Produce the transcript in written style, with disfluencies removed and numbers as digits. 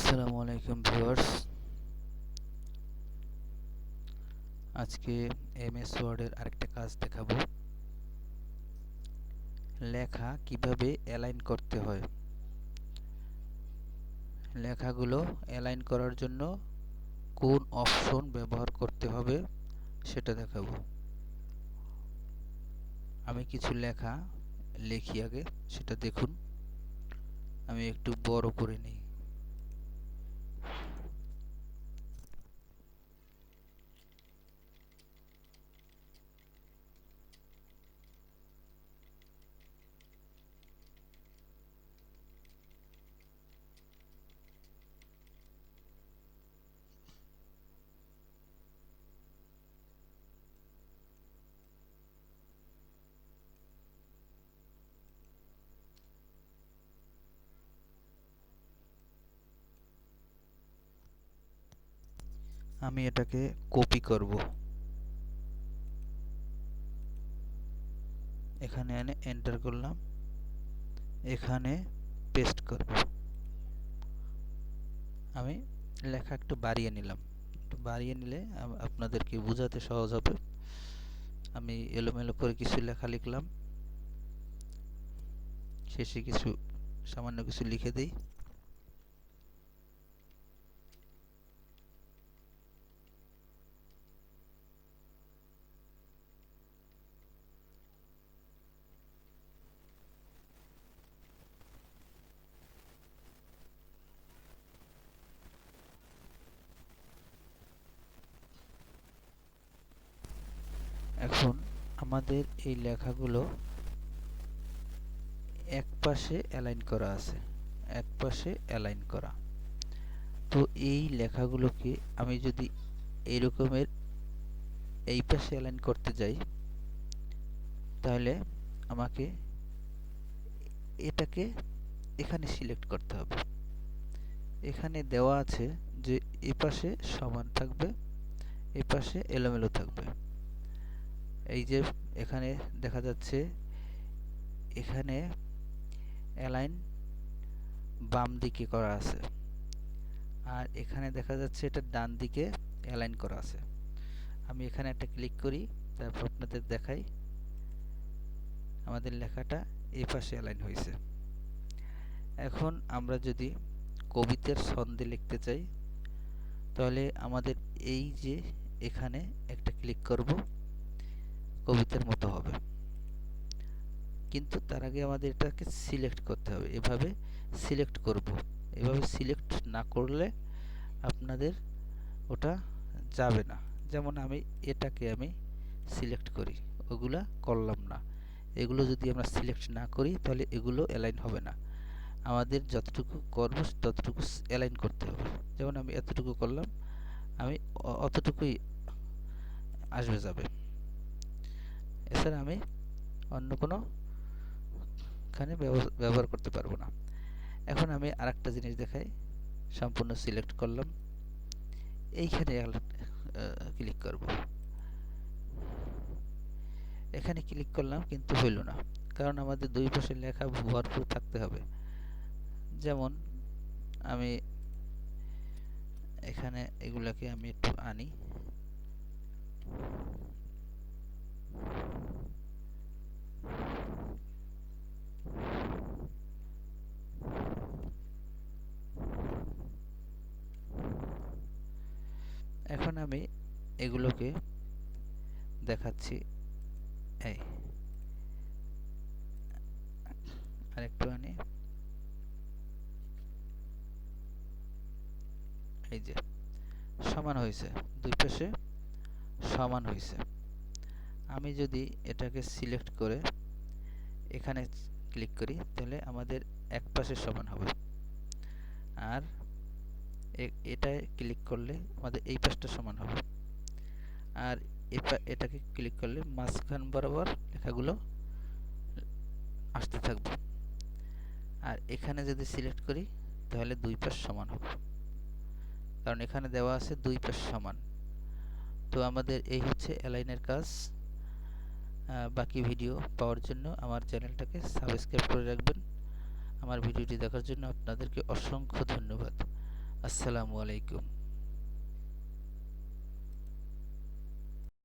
আসসালামু আলাইকুম ভিউয়ার্স। আজকে এমএস ওয়ার্ডের আরেকটা কাজ দেখাবো। লেখা কিভাবে অ্যালাইন করতে হয়। লেখাগুলো অ্যালাইন করার জন্য কোন অপশন ব্যবহার করতে হবে সেটা দেখাবো। আমি কিছু লেখা লিখি আগে, সেটা দেখুন। আমি একটু বড় করে নিই। আমি এটাকে কপি করব। এখানে এনে এন্টার করলাম, এখানে পেস্ট করব। আমি লেখা একটু বাড়িয়ে নিলাম। একটু বাড়িয়ে নিলে আপনাদেরকে বোঝাতে সহজ হবে। আমি এলোমেলো করে কিছু লেখা লিখলাম, শেষে কিছু সামান্য কিছু লিখে দেই। এখন আমাদের এই লেখাগুলো এক পাশে অ্যালাইন করা আছে, এক পাশে অ্যালাইন করা। তো এই লেখাগুলোকে আমি যদি এই রকমের এই পাশে অ্যালাইন করতে যাই, তাহলে আমাকে এটাকে এখানে সিলেক্ট করতে হবে। এখানে দেওয়া আছে যে এই পাশে সমান থাকবে, এই পাশে এলোমেলো থাকবে। এই যে এখানে দেখা যাচ্ছে এখানে অ্যালাইন বাম দিকে করা আছে, আর এখানে দেখা যাচ্ছে এটা ডান দিকে অ্যালাইন করা আছে। আমি এখানে একটা ক্লিক করি, তারপর আপনাদের দেখাই আমাদের লেখাটা এই পাশে অ্যালাইন হয়েছে। এখন আমরা যদি কবিতার ছন্দে লিখতে চাই, তাহলে আমাদের এই যে এখানে একটা ক্লিক করব, কবিতার মতো হবে। কিন্তু তার আগে আমাদের এটাকে সিলেক্ট করতে হবে। এভাবে সিলেক্ট করব। এভাবে সিলেক্ট না করলে আপনাদের ওটা যাবে না। যেমন এটাকে আমি সিলেক্ট করি, ওগুলা করলাম না। এগুলো যদি আমরা সিলেক্ট না করি তাহলে এগুলো অ্যালাইন হবে না। আমাদের যতটুকু করব ততটুকু অ্যালাইন করতে হবে। যেমন আমি এতটুকু করলাম, আমি অতটুকুই আসবে যাবে। এছাড়া আমি অন্য কোনো এখানে ব্যবহার করতে পারবো না। এখন আমি আরেকটা জিনিস দেখাই। সম্পূর্ণ সিলেক্ট করলাম, এইখানে ক্লিক করব। এখানে ক্লিক করলাম কিন্তু হইল না, কারণ আমাদের দুই পাশে লেখা ভরপুর থাকতে হবে। যেমন আমি এখানে এগুলাকে আমি একটু আনি, এখন আমি এগুলোকে দেখাচ্ছি। এই আরেকটু আনি, এই যে সমান হয়েছে, দুই পাশে সমান হয়েছে। আমি যদি এটাকে সিলেক্ট করে এখানে ক্লিক করি, তাহলে আমাদের এক পাশে সমান হবে। আর এটায় ক্লিক করলে আমাদের এই পাশটা সমান হবে। আর এটাকে ক্লিক করলে মাঝখান বরাবর লেখাগুলো আসতে থাকবে। আর এখানে যদি সিলেক্ট করি তাহলে দুই পাশ সমান হবে, কারণ এখানে দেওয়া আছে দুই পাশ সমান। তো আমাদের এই হচ্ছে অ্যালাইনের কাজ। বাকি ভিডিও পাওয়ার জন্য আমার চ্যানেলটাকে সাবস্ক্রাইব করে রাখবেন। আমার ভিডিওটি দেখার জন্য আপনাদেরকে অসংখ্য ধন্যবাদ। আসসালামু আলাইকুম।